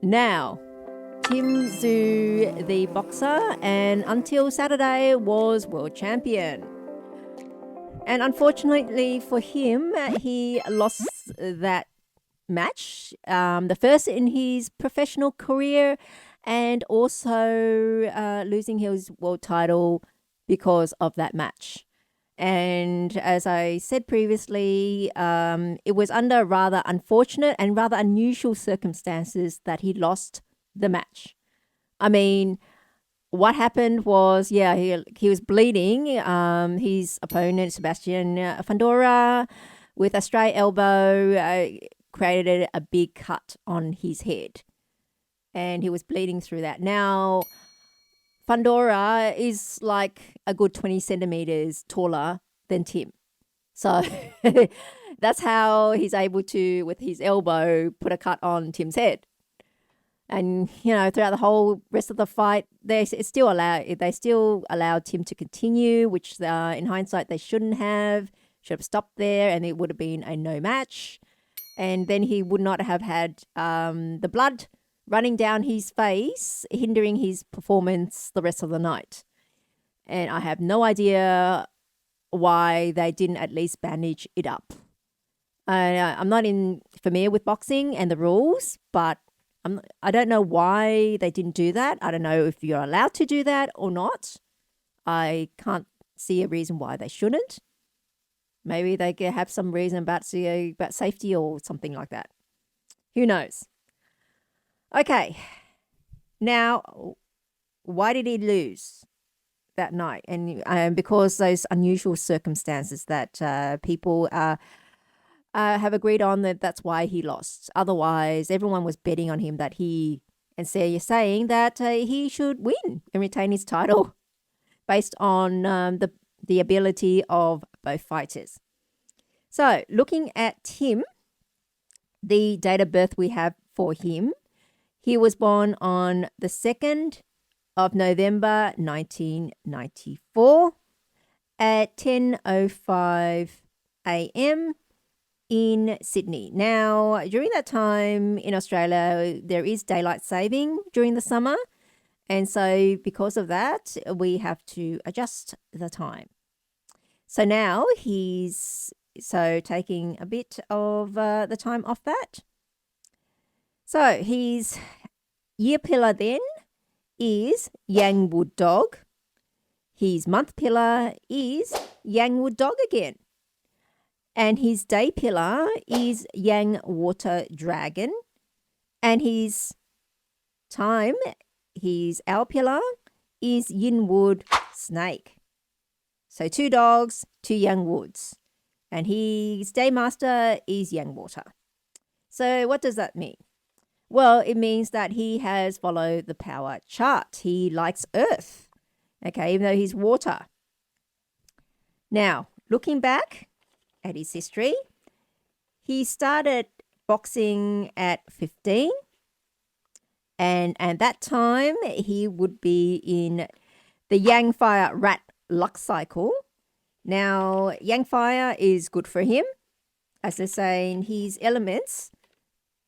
Now, Tszyu, the boxer, and until Saturday was world champion. And unfortunately for him, he lost that match, the first in his professional career, and also losing his world title because of that match. And as I said previously, it was under rather unfortunate and rather unusual circumstances that he lost the match. I mean, what happened was, he was bleeding. His opponent, Sebastian Fundora, with a straight elbow, created a big cut on his head. And he was bleeding through that. Now, Fundora is like a good 20 centimeters taller than Tim. So that's how he's able to, with his elbow, put a cut on Tim's head. And, throughout the whole rest of the fight, they still allowed Tim to continue, which in hindsight they shouldn't have. Should have stopped there and it would have been a no match. And then he would not have had the blood running down his face, hindering his performance the rest of the night. And I have no idea why they didn't at least bandage it up. I'm not familiar with boxing and the rules, but I don't know why they didn't do that. I don't know if you're allowed to do that or not. I can't see a reason why they shouldn't. Maybe they could have some reason about safety or something like that. Who knows? Okay. Now, why did he lose that night? And because those unusual circumstances that people have agreed on, that's why he lost. Otherwise, everyone was betting on him that you're saying that he should win and retain his title based on the ability of both fighters. So, looking at Tim, the date of birth we have for him, he was born on the 2nd of November 1994 at 10:05 a.m. in Sydney. Now, during that time in Australia, there is daylight saving during the summer. And so because of that, we have to adjust the time. So now he's taking a bit of the time off that. So his year pillar then is Yang Wood Dog. His month pillar is Yang Wood Dog again. And his day pillar is Yang Water Dragon. And his hour pillar is Yin Wood Snake. So 2 dogs, 2 Yang Woods. And his day master is Yang Water. So what does that mean? Well, it means that he has followed the power chart. He likes earth, okay, even though he's water. Now, looking back at his history, he started boxing at 15. And at that time, he would be in the Yang Fire Rat luck cycle. Now, Yang Fire is good for him. As I say, in his elements,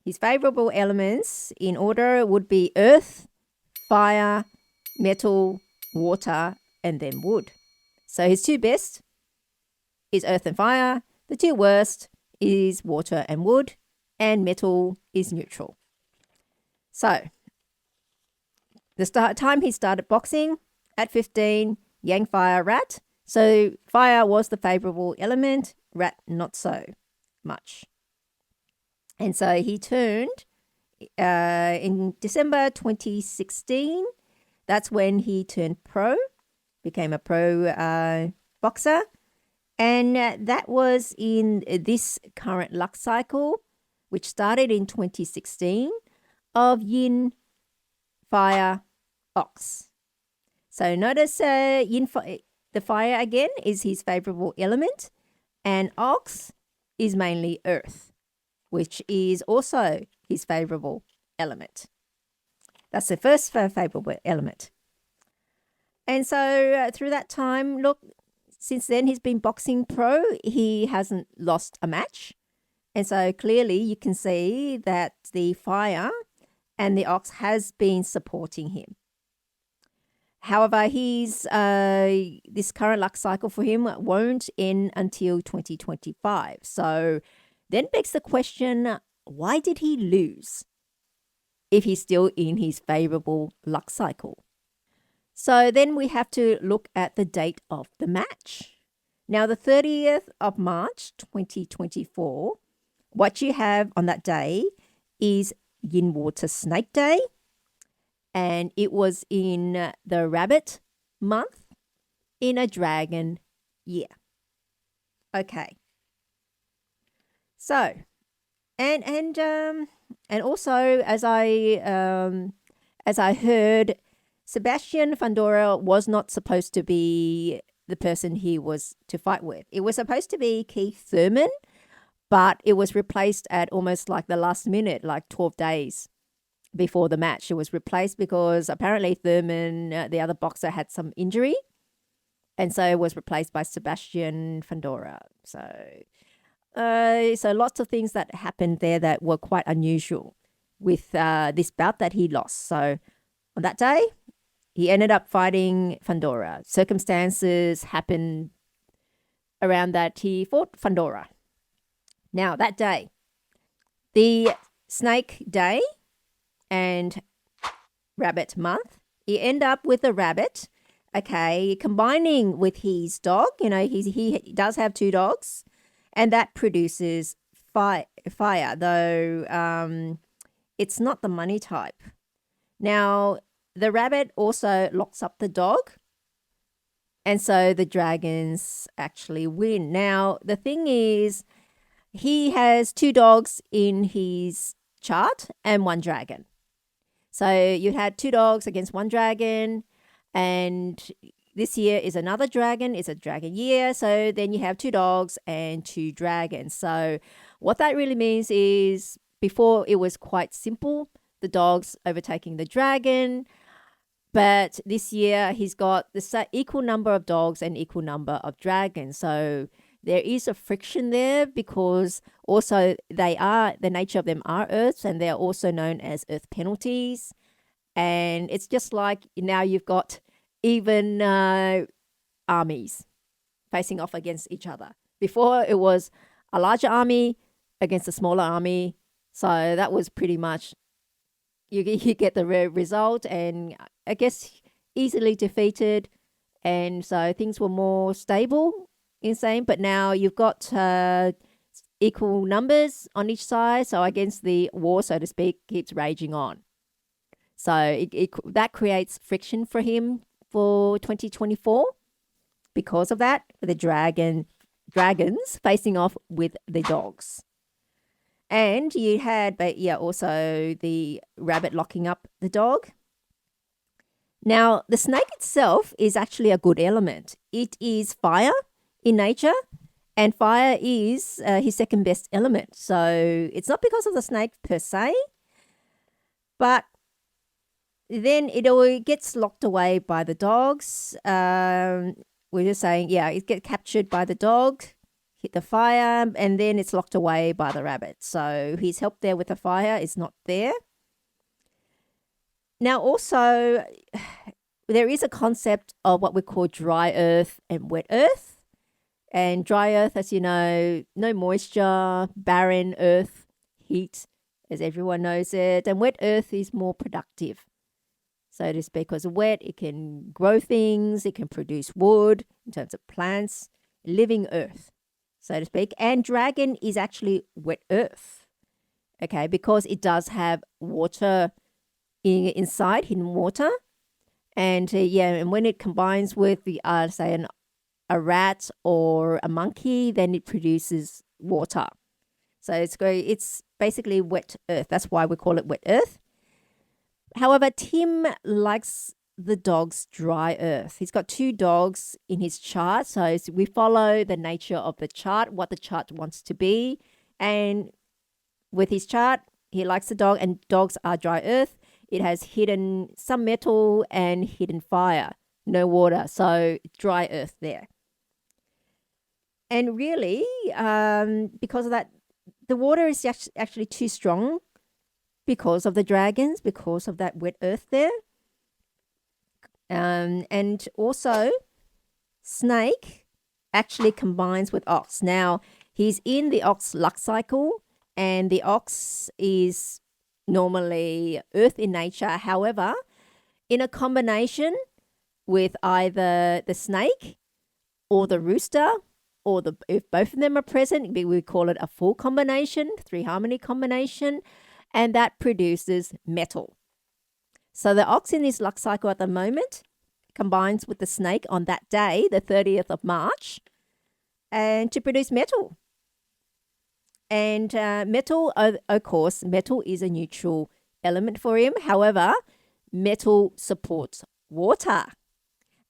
his favorable elements in order would be earth, fire, metal, water, and then wood. So his 2 best is earth and fire. The 2 worst is water and wood, and metal is neutral. So the time he started boxing at 15, Yang Fire Rat. So fire was the favorable element, rat not so much. And so he turned in December 2016. That's when he turned pro, became a pro boxer. And that was in this current luck cycle, which started in 2016, of Yin, Fire, Ox. So notice the fire again is his favorable element, and Ox is mainly earth, which is also his favorable element. That's the first favorable element. And so through that time, look, since then he's been boxing pro. He hasn't lost a match. And so clearly you can see that the fire and the ox has been supporting him. However, this current luck cycle for him won't end until 2025. So then begs the question, why did he lose if he's still in his favorable luck cycle? So then we have to look at the date of the match. Now, the 30th of March, 2024, what you have on that day is Yin Water Snake Day, and it was in the rabbit month in a dragon year. Okay. So, and also as I heard, Sebastian Fundora was not supposed to be the person he was to fight with. It was supposed to be Keith Thurman, but it was replaced at almost like the last minute, like 12 days before the match. It was replaced because apparently Thurman, the other boxer, had some injury. And so it was replaced by Sebastian Fundora. So lots of things that happened there that were quite unusual with this bout that he lost. So on that day, he ended up fighting Fundora. Circumstances happened around that he fought Fundora. Now, that day, the snake day and rabbit month, he ended up with a rabbit, okay, combining with his dog. You know, he does have two dogs, and that produces fire, though it's not the money type. Now, the rabbit also locks up the dog, and so the dragons actually win. Now, the thing is, he has two dogs in his chart and one dragon. So you had two dogs against one dragon, and this year is another dragon. It's a dragon year. So then you have two dogs and two dragons. So what that really means is before it was quite simple, the dogs overtaking the dragon. But this year he's got the equal number of dogs and equal number of dragons. So there is a friction there because also the nature of them are earths, and they're also known as earth penalties. And it's just like now you've got even armies facing off against each other. Before it was a larger army against a smaller army. So that was pretty much, you get the result, and I guess easily defeated. And so things were more stable insane, but now you've got equal numbers on each side, so I guess the war, so to speak, keeps raging on. So that creates friction for him for 2024 because of that, the dragons facing off with the dogs. And you had, but yeah, also the rabbit locking up the dog. Now, the snake itself is actually a good element. It is fire in nature, and fire is his second best element. So it's not because of the snake per se, but then it all gets locked away by the dogs. We're just saying, yeah, it gets captured by the dog, hit the fire, and then it's locked away by the rabbit. So his help there with the fire is not there. Now, also, there is a concept of what we call dry earth and wet earth. And dry earth, as you know, no moisture, barren earth, heat, as everyone knows it. And wet earth is more productive. So to speak, because wet, it can grow things, it can produce wood in terms of plants, living earth, so to speak. And dragon is actually wet earth, okay, because it does have water inside, hidden water. And and when it combines with the, say, a rat or a monkey, then it produces water. So it's basically wet earth. That's why we call it wet earth. However, Tim likes the dog's dry earth. He's got two dogs in his chart. So we follow the nature of the chart, what the chart wants to be. And with his chart, he likes the dog, and dogs are dry earth. It has hidden some metal and hidden fire, no water. So dry earth there. And really, because of that, the water is actually too strong because of the dragons, because of that wet earth there. And also, snake actually combines with ox. Now, he's in the ox luck cycle, and the ox is normally earth in nature. However, in a combination with either the snake or the rooster, or if both of them are present, we call it a full combination, 3-harmony combination, and that produces metal. So the ox in his luck cycle at the moment combines with the snake on that day, the 30th of March, and to produce metal. And metal, of course, metal is a neutral element for him. However, metal supports water.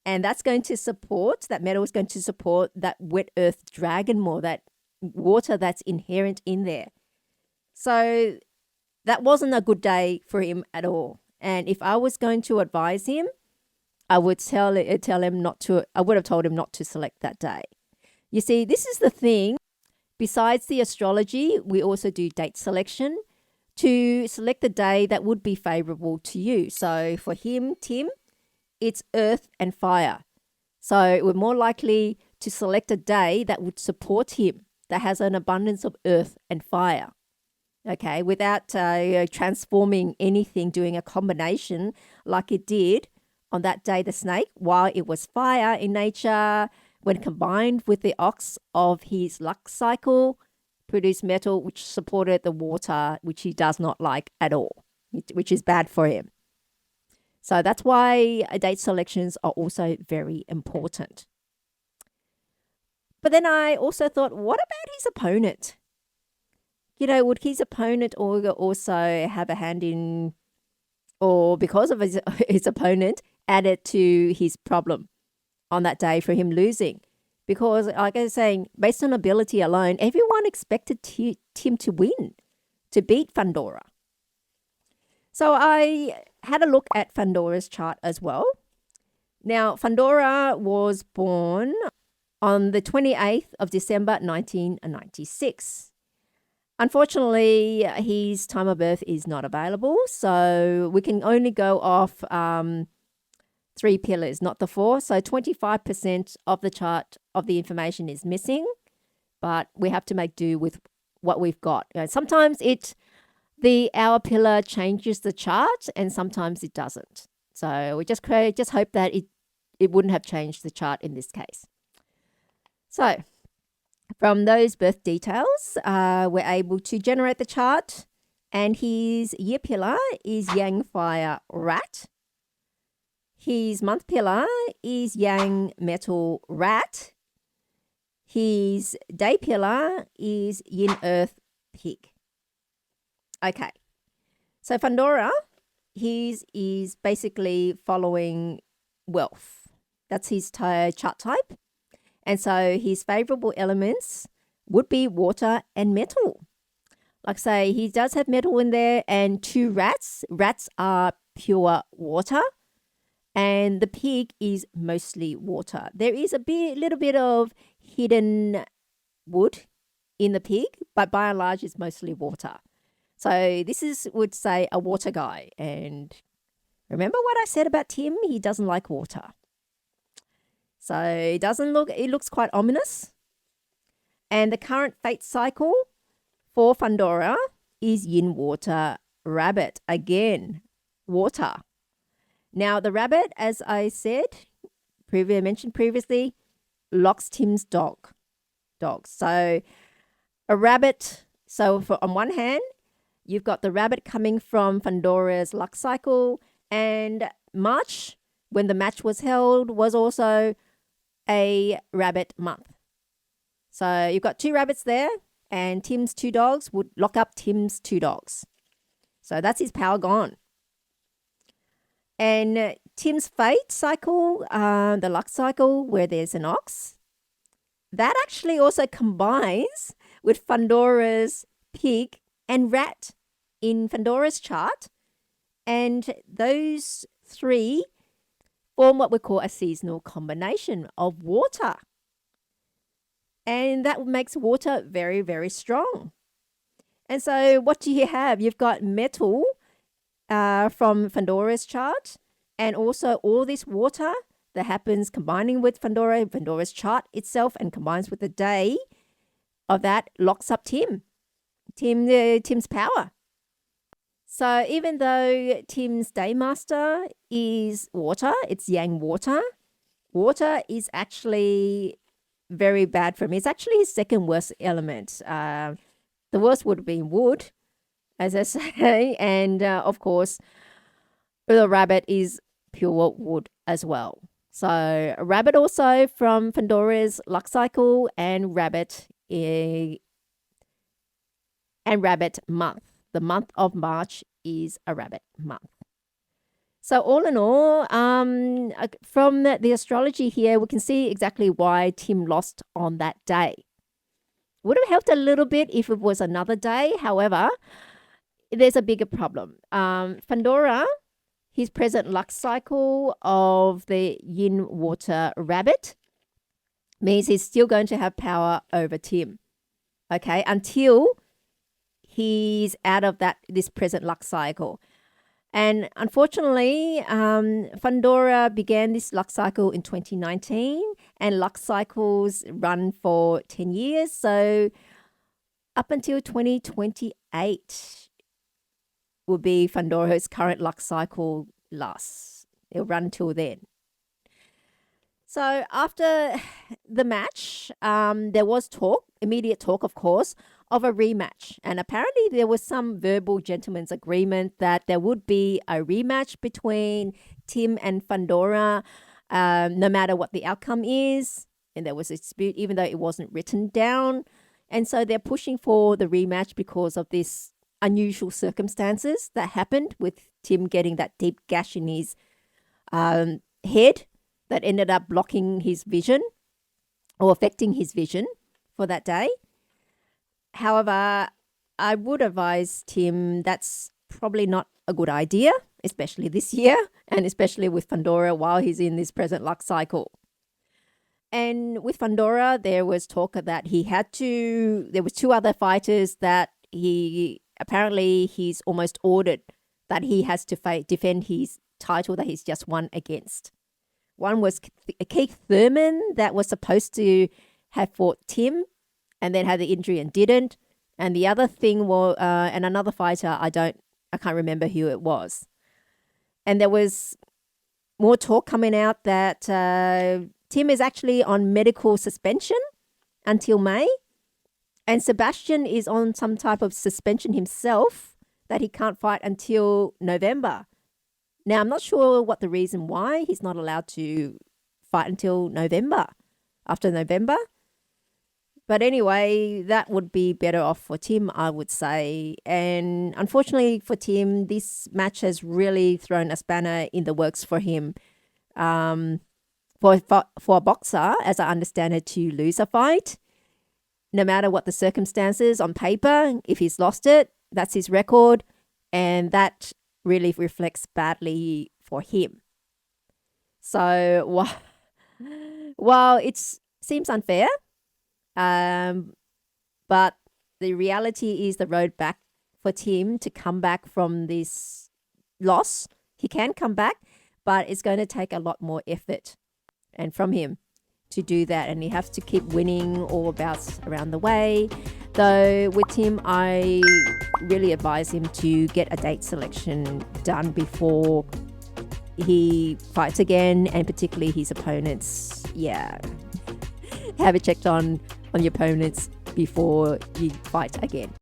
And that's going to support, that metal is going to support that wet earth dragon more, that water that's inherent in there. So that wasn't a good day for him at all. And if I was going to advise him, I would tell him not to, I would have told him not to select that day. You see, this is the thing. Besides the astrology, we also do date selection to select the day that would be favorable to you. So for him, Tim, it's earth and fire. So we're more likely to select a day that would support him, that has an abundance of earth and fire. Okay, without transforming anything, doing a combination like it did on that day, the snake, while it was fire in nature, when combined with the ox of his luck cycle, produced metal which supported the water, which he does not like at all, which is bad for him. So that's why date selections are also very important. But then I also thought, what about his opponent? You know, would his opponent also have a hand in, or because of his opponent, added to his problem on that day for him losing? Because, like I was saying, based on ability alone, everyone expected Tim to win, to beat Fundora. So I had a look at Fundora's chart as well. Now, Fundora was born on the 28th of December, 1996. Unfortunately, his time of birth is not available, so we can only go off 3 pillars, not the 4. So 25% of the chart of the information is missing, but we have to make do with what we've got. You know, sometimes the hour pillar changes the chart, and sometimes it doesn't. So we just hope that it wouldn't have changed the chart in this case. So from those birth details, we're able to generate the chart, and his year pillar is Yang Fire Rat. His month pillar is Yang Metal Rat. His day pillar is Yin Earth Pig. Okay, so Fundora, his is basically following wealth. That's his chart type. And so his favorable elements would be water and metal. Like I say, he does have metal in there, and 2 rats. Rats are pure water, and the pig is mostly water. There is a little bit of hidden wood in the pig, but by and large, it's mostly water. So this is, would say, a water guy. And remember what I said about Tim? He doesn't like water. So it looks quite ominous. And the current fate cycle for Fundora is Yin Water Rabbit. Again, water. Now, the rabbit, as I said, mentioned previously, locks Tim's dogs. So a rabbit, on one hand, you've got the rabbit coming from Fundora's luck cycle, and March, when the match was held, was also a rabbit month. So you've got 2 rabbits there, and Tim's 2 dogs would lock up Tim's 2 dogs. So that's his power gone. And Tim's fate cycle, the luck cycle, where there's an ox, that actually also combines with Fundora's pig and rat in Fundora's chart. And those 3 form what we call a seasonal combination of water. And that makes water very, very strong. And so what do you have? You've got metal from Fundora's chart, and also all this water that happens combining with Fundora's chart itself, and combines with the day of that, locks up Tim's power. So even though Tim's Daymaster is water, it's Yang water. Water is actually very bad for him. It's actually his second worst element. The worst would have been wood, as I say, and of course, the rabbit is pure wood as well. So rabbit also from Fundora's luck cycle, and rabbit month. The month of March is a rabbit month. So all in all, from the astrology here, we can see exactly why Tim lost on that day. Would have helped a little bit if it was another day. However, there's a bigger problem. Fundora, his present luck cycle of the yin water rabbit, means he's still going to have power over Tim. Okay, until he's out of this present luck cycle. And unfortunately, Fundora began this luck cycle in 2019, and luck cycles run for 10 years. So up until 2028 will be Fundora's current luck cycle lasts. It'll run till then. So after the match, there was immediate talk, of course, of a rematch. And apparently there was some verbal gentleman's agreement that there would be a rematch between Tim and Fundora, no matter what the outcome is. And there was a dispute, even though it wasn't written down. And so they're pushing for the rematch because of this unusual circumstances that happened with Tim getting that deep gash in his head that ended up blocking his vision or affecting his vision for that day. However, I would advise Tim that's probably not a good idea, especially this year, and especially with Fundora while he's in this present luck cycle. And with Fundora, there was talk that there was two other fighters that he's almost ordered that he has to defend his title that he's just won against. One was Keith Thurman that was supposed to have fought Tim and then had the injury and didn't. And the other thing was, and another fighter, I can't remember who it was. And there was more talk coming out that Tim is actually on medical suspension until May. And Sebastian is on some type of suspension himself that he can't fight until November. Now, I'm not sure what the reason why he's not allowed to fight until November, after November. But anyway, that would be better off for Tim, I would say. And unfortunately for Tim, this match has really thrown a spanner in the works for him. For a boxer, as I understand it, to lose a fight, no matter what the circumstances on paper, if he's lost it, that's his record. And that really reflects badly for him. So while it seems unfair, but the reality is the road back for Tim to come back from this loss. He can come back, but it's going to take a lot more effort and from him to do that. And he has to keep winning all bouts around the way. Though with Tim, I really advise him to get a date selection done before he fights again, and particularly his opponents. Yeah. Have it checked on your opponents before you fight again.